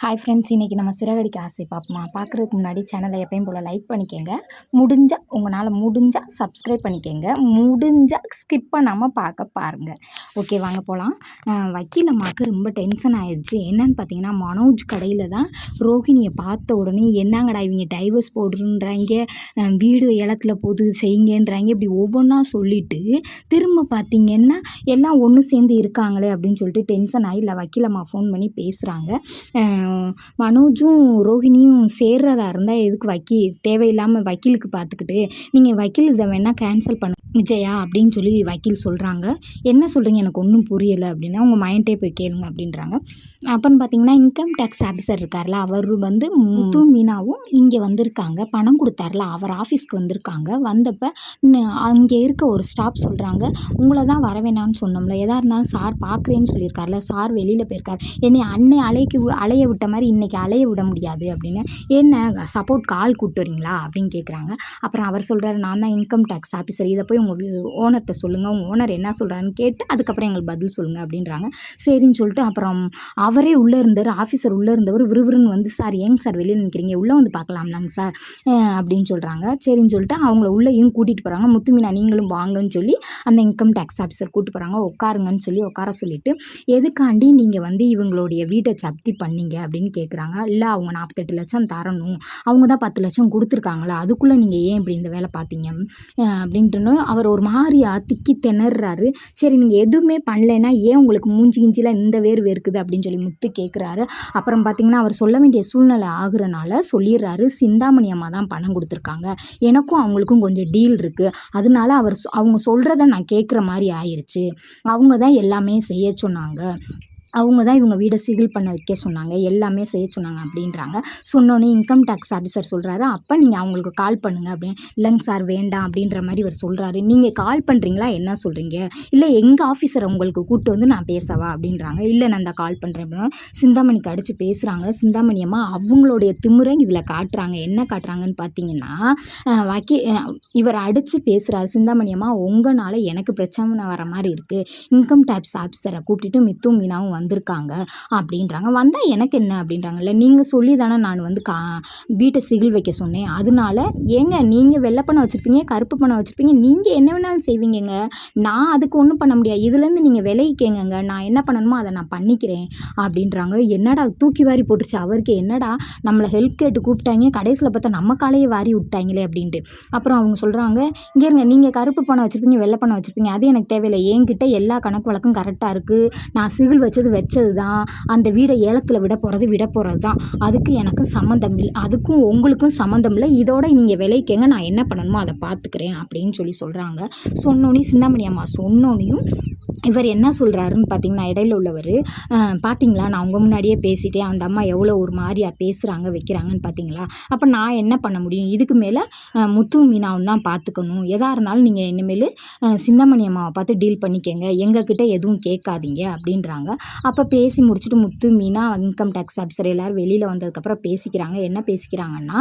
Hi friends, இன்றைக்கி நம்ம சிறகடிக்க ஆசை பார்ப்போமா? பார்க்குறதுக்கு முன்னாடி சேனலை எப்பயும் போல் லைக் பண்ணிக்கோங்க. முடிஞ்சால் உங்களால் முடிஞ்சால் சப்ஸ்கிரைப் பண்ணிக்கோங்க. முடிஞ்சால் ஸ்கிப் பண்ணாமல் பார்க்க பாருங்கள். ஓகே, வாங்க போகலாம். வக்கீல் அம்மாவுக்கு ரொம்ப டென்ஷன் ஆயிடுச்சு. என்னன்னு பார்த்தீங்கன்னா, மனோஜ் கடையில் தான் ரோஹிணியை பார்த்த உடனே என்னங்கடா இவங்க டைவர்ஸ் போடுறன்றாங்க, வீடு ஏலத்தில் போது செய்யுங்கன்றாங்க, இப்படி ஒவ்வொன்றா சொல்லிவிட்டு திரும்ப பார்த்தீங்கன்னா எல்லாம் ஒன்று சேர்ந்து இருக்காங்களே அப்படின்னு சொல்லிட்டு டென்ஷன் ஆகி வக்கீல் அம்மா ஃபோன் பண்ணி பேசுகிறாங்க. மனோஜும் ரோஹிணியும் சேர்றதா இருந்தால் எதுக்கு தேவையில்லாமல் வக்கீலுக்கு பார்த்துக்கிட்டு நீங்கள் வக்கீல் இதை வேணால் கேன்சல் பண்ண விஜயா அப்படின்னு சொல்லி வக்கீல் சொல்கிறாங்க. என்ன சொல்கிறீங்க, எனக்கு ஒன்றும் புரியலை அப்படின்னா உங்கள் மைண்டே போய் கேளுங்க அப்படின்றாங்க. அப்புறம் பார்த்தீங்கன்னா, இன்கம் டேக்ஸ் ஆஃபீஸர் இருக்கார்ல, அவர் வந்து முத்து மீனாவும் இங்கே வந்திருக்காங்க, பணம் கொடுத்தார்ல அவர் ஆஃபீஸ்க்கு வந்திருக்காங்க. வந்தப்போ அங்கே இருக்க ஒரு ஸ்டாஃப் சொல்கிறாங்க, உங்களை தான் வர வேணான்னு சொன்னோம்ல, எதாக இருந்தாலும் சார் பார்க்குறேன்னு சொல்லியிருக்காருல, சார் வெளியில் போயிருக்கார், என்னை அன்னை அலைய விட்ட மாதிரி இன்றைக்கி அலைய விட முடியாது அப்படின்னு, என்ன சப்போர்ட் கால் கூப்பிட்டு வரீங்களா அப்படின்னு கேட்குறாங்க. அப்புறம் அவர் சொல்கிறாரு, நான் தான் இன்கம் டேக்ஸ் ஆஃபீஸர், இதை போய் உங்கள் ஓனர்கிட்ட சொல்லுங்கள், உங்கள் ஓனர் என்ன சொல்கிறாருன்னு கேட்டு அதுக்கப்புறம் எங்களுக்கு பதில் சொல்லுங்கள் அப்படின்றாங்க. சரின்னு சொல்லிட்டு அப்புறம் அவரே உள்ளே இருந்தார், ஆஃபீஸர் உள்ளே இருந்தவர் விறுவிறுன்னு வந்து, சார் ஏங்க சார் வெளியில் நிற்கிறீங்க, உள்ளே வந்து பார்க்கலாம்லாங்க சார் அப்படின்னு சொல்கிறாங்க. சரின்னு சொல்லிட்டு அவங்கள உள்ளேயும் கூட்டிகிட்டு போகிறாங்க. முத்துமீனா நீங்களும் வாங்கன்னு சொல்லி அந்த இன்கம் டேக்ஸ் ஆஃபீஸர் கூப்பிட்டு போகிறாங்க. உட்காருங்கன்னு சொல்லி உட்கார சொல்லிவிட்டு, எதுக்காண்டி நீங்கள் வந்து இவங்களுடைய வீட்டை ஜப்தி பண்ணீங்க அப்படின்னு கேட்குறாங்க. இல்லை, அவங்க 48 லட்சம் தரணும், அவங்க தான் 10 லட்சம் கொடுத்துருக்காங்களா, அதுக்குள்ளே நீங்கள் ஏன் இப்படி இந்த வேலை பார்த்தீங்க அப்படின்ட்டுன்னு அவர் ஒரு மாதிரியா திக்கி திணறாரு. சரி, நீங்கள் எதுவுமே பண்ணலைன்னா ஏன் உங்களுக்கு மூஞ்சி கிஞ்சிலாம் இந்த வேர்க்குது அப்படின்னு சொல்லி முத்து கேட்குறாரு. அப்புறம் பார்த்தீங்கன்னா, அவர் சொல்ல வேண்டிய சூழ்நிலை ஆகுறனால சொல்லிடுறாரு, சிந்தாமணி அம்மா தான் பணம் கொடுத்துருக்காங்க, எனக்கும் அவங்களுக்கும் கொஞ்சம் டீல் இருக்குது, அதனால அவங்க சொல்கிறத நான் கேட்குற மாதிரி ஆயிடுச்சு, அவங்க தான் எல்லாமே செய்ய சொன்னாங்க, அவங்க தான் இவங்க வீடை சீல் பண்ண வைக்க சொன்னாங்க, எல்லாமே செய்ய சொன்னாங்க அப்படின்றாங்க. சொன்னோன்னே இன்கம் டேக்ஸ் ஆஃபீஸர் சொல்கிறாரு, அப்போ நீங்கள் அவங்களுக்கு கால் பண்ணுங்கள் அப்படின்னு. இல்லைங்க சார் வேண்டாம் அப்படின்ற மாதிரி இவர் சொல்கிறாரு. நீங்கள் கால் பண்ணுறீங்களா, என்ன சொல்கிறீங்க, இல்லை எங்கள் ஆஃபீஸரை உங்களுக்கு கூப்பிட்டு வந்து நான் பேசவா அப்படின்றாங்க. இல்லை, நான் தான் கால் பண்ணுறேன் அப்படின்னா சிந்தாமணிக்கு அடித்து பேசுகிறாங்க. சிந்தாமணி அம்மா அவங்களுடைய திமிரை இதில் காட்டுறாங்க. என்ன காட்டுறாங்கன்னு பார்த்தீங்கன்னா, இவர் அடித்து பேசுகிறாரு. சிந்தாமணி அம்மா, உங்களால் எனக்கு பிரச்சனை வர மாதிரி இருக்குது, இன்கம் டேக்ஸ் ஆஃபீஸரை கூப்பிட்டுட்டு மித்தும் மீனாவும் வந்திருக்காங்க அப்படின்றாங்க. வந்தால் எனக்கு என்ன அப்படின்றாங்கல்ல, நீங்கள் சொல்லி தானே நான் வந்து வீட்டை சிகில் வைக்க சொன்னேன், அதனால ஏங்க நீங்கள் வெள்ளை பணம் வச்சுருப்பீங்க, கருப்பு பணம் வச்சுருப்பீங்க, நீங்கள் என்ன வேணாலும் செய்வீங்கங்க, நான் அதுக்கு ஒன்றும் பண்ண முடியாது, இதுலேருந்து நீங்கள் விலைக்கேங்க, நான் என்ன பண்ணணுமோ அதை நான் பண்ணிக்கிறேன் அப்படின்றாங்க. என்னடா தூக்கி வாரி போட்டுருச்சு அவருக்கு, என்னடா நம்மளை ஹெல்ப் கேட்டு கூப்பிட்டாங்க, கடைசியில் பார்த்தா நம்ம காலையே வாரி விட்டாங்களே அப்படின்ட்டு. அப்புறம் அவங்க சொல்கிறாங்க, இங்கே இருங்க, நீங்கள் கருப்பு பணம் வச்சுருப்பீங்க, வெள்ளை பணம் வச்சுருப்பீங்க, அது எனக்கு தேவையில்லை, என்கிட்ட எல்லா கணக்கு வழக்கும் கரெக்டாக இருக்குது, நான் சிகில் வச்சது தான், அந்த வீடை ஏலத்தில் விட போகிறது தான், அதுக்கு எனக்கு சம்மந்தம் இல்லை, அதுக்கும் உங்களுக்கும் சம்மந்தம் இல்லை, இதோட நீங்கள் விலைக்கேங்க, நான் என்ன பண்ணணுமோ அதை பார்த்துக்கிறேன் அப்படின்னு சொல்லி சொல்கிறாங்க. சொன்னோன்னே சிந்தாமணி அம்மா சொன்னோன்னையும் இவர் என்ன சொல்கிறாருன்னு பார்த்தீங்கன்னா, இடையில உள்ளவர், பார்த்தீங்களா நான் உங்கள் முன்னாடியே பேசிட்டேன், அந்த அம்மா எவ்வளோ ஒரு மாதிரியா பேசுகிறாங்க வைக்கிறாங்கன்னு பார்த்தீங்களா, அப்போ நான் என்ன பண்ண முடியும், இதுக்கு மேலே முத்து மீனாவும் தான் பார்த்துக்கணும், எதாக இருந்தாலும் நீங்கள் இனிமேல் சிந்தாமணி அம்மாவை பார்த்து டீல் பண்ணிக்கங்க, எங்ககிட்ட எதுவும் கேட்காதீங்க அப்படின்றாங்க. அப்போ பேசி முடிச்சுட்டு முத்து மீனா இன்கம் டேக்ஸ் ஆஃபீஸர் எல்லோரும் வெளியில் வந்ததுக்கப்புறம் பேசிக்கிறாங்க. என்ன பேசிக்கிறாங்கன்னா,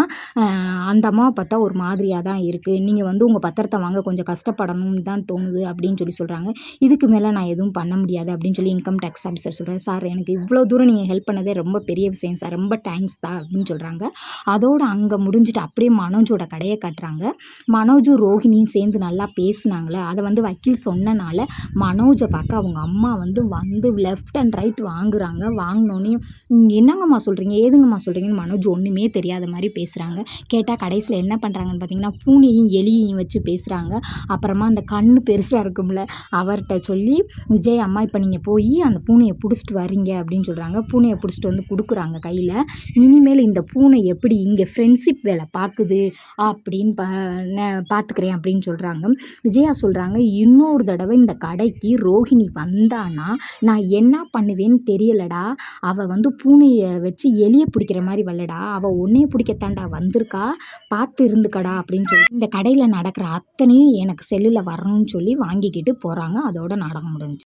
அந்த அம்மாவை பார்த்தா ஒரு மாதிரியாக தான் இருக்குது, நீங்கள் வந்து உங்கள் பத்திரத்தை வாங்க கொஞ்சம் கஷ்டப்படணும்னு தான் தோணுது அப்படின்னு சொல்லி சொல்கிறாங்க. இதுக்கு மேலே நான் எதுவும் பண்ண முடியாது அப்படின்னு சொல்லி இன்கம் டேக்ஸ் ஆஃபீஸர் சொல்கிறார். சார், எனக்கு இவ்வளோ தூரம் நீங்கள் ஹெல்ப் பண்ணதே ரொம்ப பெரிய விஷயம் சார், ரொம்ப தேங்க்ஸ் தான் அப்படின்னு சொல்கிறாங்க. அதோடு அங்கே முடிஞ்சுட்டு அப்படியே மனோஜோட கடையை காட்டுறாங்க. மனோஜும் ரோஹிணியும் சேர்ந்து நல்லா பேசினாங்களே, அதை வந்து வக்கீல் சொன்னனால மனோஜை பார்க்க அவங்க அம்மா வந்து லெஃப்ட் அண்ட் ரைட் வாங்குறாங்க. வாங்கினோன்னே என்னங்கம்மா சொல்கிறீங்க, ஏதுங்கம்மா சொல்கிறீங்கன்னு மனோஜ் ஒன்றுமே தெரியாத மாதிரி பேசுகிறாங்க. கேட்டால் கடைசியில் என்ன பண்ணுறாங்கன்னு பார்த்தீங்கன்னா, பூனையும் எலியையும் வச்சு பேசுகிறாங்க. அப்புறமா அந்த கண்ணு பெருசாக இருக்கும்ல, அவர்கிட்ட சொல்லி, விஜய் அம்மா இப்போ நீங்கள் போய் அந்த பூனையை பிடிச்சிட்டு வரீங்க அப்படின்னு சொல்கிறாங்க. பூனையை பிடிச்சிட்டு வந்து கொடுக்குறாங்க கையில். இனிமேல் இந்த பூனை எப்படி இங்கே ஃப்ரெண்ட்ஷிப் வேலை பார்க்குது அப்படின்னு பார்த்துக்கிறேன் அப்படின்னு சொல்கிறாங்க. விஜயா சொல்கிறாங்க, இன்னொரு தடவை இந்த கடைக்கு ரோஹிணி வந்தானா நான் என்ன பண்ணுவேன்னு தெரியலடா, அவள் வந்து பூனையை வச்சு எலியை பிடிக்கிற மாதிரி வரலடா, அவள் ஒன்றைய பிடிக்கத்தாண்டா வந்திருக்கா, பார்த்து இருந்துக்கடா அப்படின்னு சொல்லி இந்த கடையில் நடக்கிற அத்தனையும் எனக்கு செல்லில் வரணும்னு சொல்லி வாங்கிக்கிட்டு போகிறாங்க. அதோட நாடகம் முடிஞ்சு.